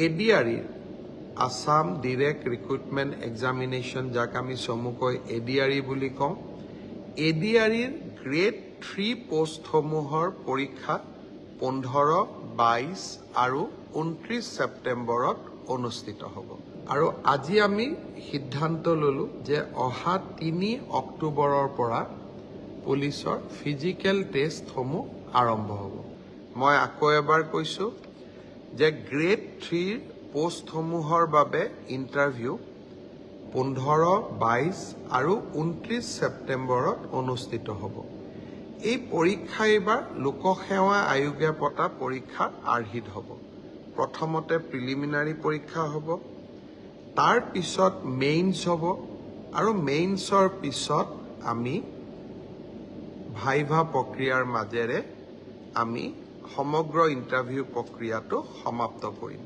ADRE Assam direct recruitment examination যাক আমি চমুকৈ ADRE বুলি কওঁ ADREৰ গ্ৰেড 3 পোষ্টসমূহৰ পৰীক্ষা 15, 22 আৰু 29 ছেপ্টেম্বৰত অনুষ্ঠিত হ'ব আৰু আজি আমি সিদ্ধান্ত ললো যে অহা 3 অক্টোবৰৰ পৰা পুলিচৰ ফিজিক্যাল টেষ্টসমূহ আৰম্ভ হ'ব মই আকৌ এবাৰ কৈছো যে গ্ৰেড 3 পোষ্টসমূহৰ বাবে ইণ্টাৰভিউ 15, 22 আৰু 29 ছেপ্টেম্বৰত অনুষ্ঠিত হ'ব এই পৰীক্ষা এবাৰ লোকসেৱা আয়োগে পতা পৰীক্ষাৰ আৰ্হিত হ'ব প্ৰথমতে প্ৰিলিমিনাৰী পৰীক্ষা হ'ব তাৰ পিছত মেইনছ হ'ব আৰু মেইনছৰ পিছত আমি ভাইভা প্ৰক্ৰিয়াৰ মাজেৰে আমি সমগ্ৰ ইণ্টাৰভিউ প্ৰক্ৰিয়াটো সমাপ্ত কৰিম